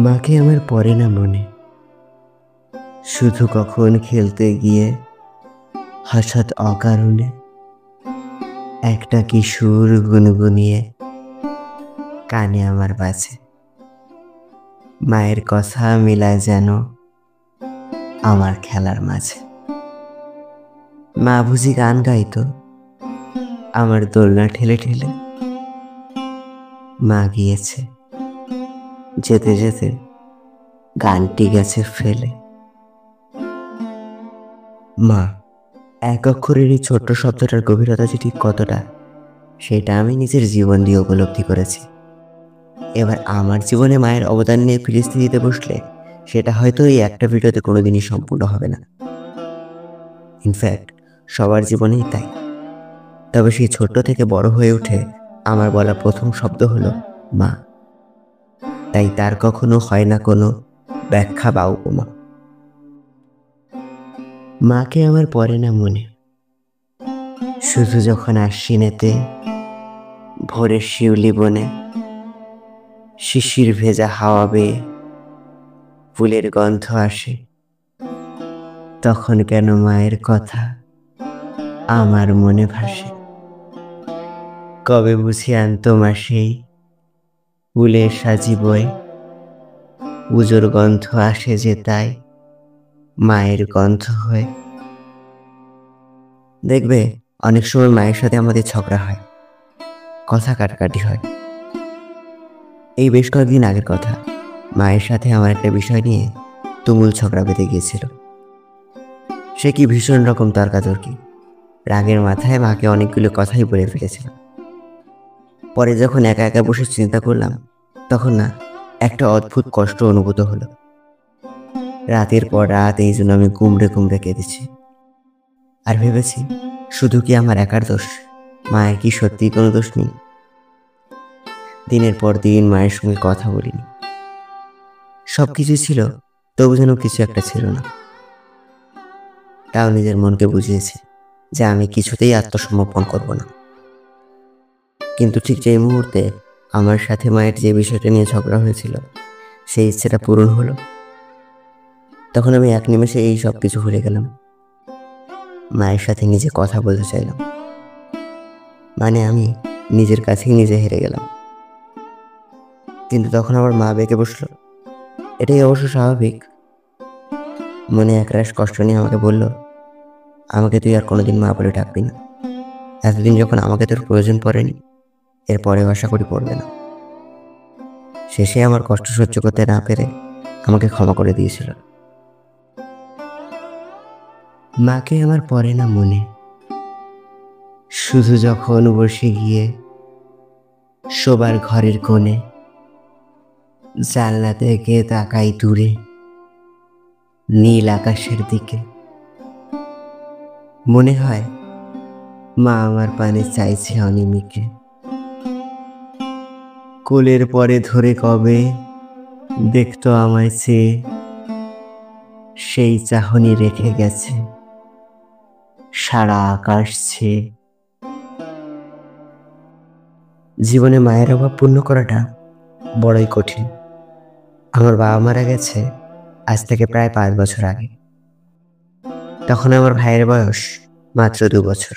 মাকে আমার পড়ে না মনে, শুধু কখন খেলতে গিয়ে হঠাৎ অকারণে একটা কি সুর গুনগুনিয়ে কানে আমার বাজে। মায়ের কথা মিলায় যেন আমার খেলার মাঝে। মা বুঝি গান গাইতো আমার দোলনা ঠেলে ঠেলে। মা গিয়েছে, যেতে যেতে গানটি গেছে ফেলে। মা এক অক্ষরের এই ছোট্ট শব্দটার গভীরতা যে ঠিক কতটা, সেটা আমি নিজের জীবন দিয়ে উপলব্ধি করেছি। এবার আমার জীবনে মায়ের অবদান নিয়ে ফিরিস্তি দিতে বসলে সেটা হয়তো এই একটা ভিডিওতে কোনোদিনই সম্পূর্ণ হবে না। ইনফ্যাক্ট সবার জীবনেই তাই। তবে সেই ছোট্ট থেকে বড় হয়ে উঠে আমার বলা প্রথম শব্দ হলো মা। তাই তার কখনো হয় না কোনো ব্যাখ্যা বা উপমা। মাকে আমার পড়ে না মনে, শুধু যখন আশ্বিনেতে ভোরের শিউলি বনে শিশির ভেজা হাওয়া বেয়ে ফুলের গন্ধ আসে, তখন কেন মায়ের কথা আমার মনে ভাসে। কবে বুঝি আনতো মা সেই ফুলের সাজি বয়ে, পুজোর গন্ধ আসে যে তাই মায়ের গন্ধ হয়ে। দেখবে অনেক সময় মায়ের সাথে আমাদের ঝগড়া হয়, কথা কাটাকাটি হয়। এই বেশ কয়েকদিন আগের কথা, মায়ের সাথে আমার একটা বিষয় নিয়ে তুমুল ঝগড়া বেঁধে গিয়েছিল। সে কি ভীষণ রকম তর্কাতর্কি, রাগের মাথায় মাকে অনেকগুলো কথাই বলে ফেলেছিল। পরে যখন একা একা বসে চিন্তা করলাম, তখন না একটা অদ্ভুত কষ্ট অনুভূত হলো। রাতের পর রাত এই জন্য আমি কুমড়ে কুমড়ে কেঁদেছি। আর ভেবেছি, শুধু কি আমার একার দোষ? মায়ের কি সত্যি কোনো দোষ নেই? দিনের পর দিন মায়ের সঙ্গে কথা বলিনি, সবকিছু ছিল, তবু যেন কিছু একটা ছিল না। তাও নিজের মনকে বুঝিয়েছি যে আমি কিছুতেই আত্মসমর্পণ করব না। কিন্তু ঠিক যেই মুহূর্তে আমার সাথে মায়ের যে বিষয়টা নিয়ে ঝগড়া হয়েছিল, সেই ইচ্ছেটা পূরণ হলো, তখন আমি এক নিমেষে এই সব কিছু ভুলে গেলাম। মায়ের সাথে নিজে কথা বলতে চাইলাম, মানে আমি নিজের কাছেই নিজে হেরে গেলাম। কিন্তু তখন আমার মা বেঁকে বসলো। এটাই অবশ্য স্বাভাবিক। মনে একরাশ কষ্ট নিয়ে আমাকে বলল, আমাকে তুই আর কোনোদিন মা বলে ডাকবি না। এতদিন যখন আমাকে তোর প্রয়োজন পড়েনি, এরপরেও আশা করি পড়বে না। শেষে আমার কষ্ট সহ্য করতে না পেরে আমাকে ক্ষমা করে দিয়েছিল। মাকে আমার পড়ে না মনে, শুধু যখন বসে গিয়ে শোবার ঘরের কোণে জানলা থেকে তাকাই দূরে নীল আকাশের দিকে। মনে হয় মা আমার পানে চাইছে অনিমিকে। কোলের পরে ধরে কবে দেখতো আমায় চেয়ে, সেই চাহনি রেখে গেছে সারা আকাশ ছেয়ে। জীবনে মায়ের অভাব পূর্ণ করাটা বড়ই কঠিন। আমার বাবা মারা গেছে আজ থেকে প্রায় 5 বছর আগে। তখন আমার ভাইয়ের বয়স মাত্র 2 বছর।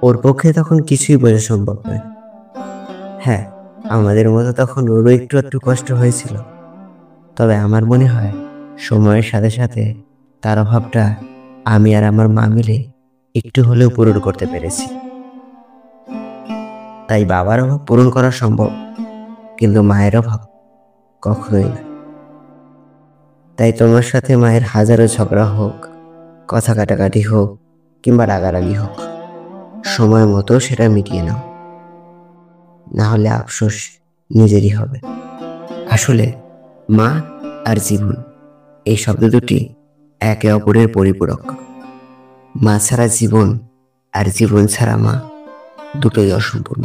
ওর পক্ষে তখন কিছুই বোঝা সম্ভব নয়। হ্যাঁ, আমাদের মতো তখন ওরও একটু একটু কষ্ট হয়েছিল। তবে আমার মনে হয় সময়ের সাথে সাথে তার অভাবটা আমি আর আমার মা মিলে একটু হলেও পূরণ করতে পেরেছি। তাই বাবার অভাব পূরণ করা সম্ভব, কিন্তু মায়ের অভাব কখনোই না। তাই তোমার সাথে মায়ের হাজারো ঝগড়া হোক, কথা কাটাকাটি হোক, কিংবা রাগারাগি হোক, সময় মতো সেটা মিটিয়ে নাও, না হলে আফসোস নিজেরই হবে। আসলে মা আর জীবন, এই শব্দ দুটি একে অপরের পরিপূরক। মা ছাড়া জীবন আর জীবন ছাড়া মা দুটোই অসম্পূর্ণ।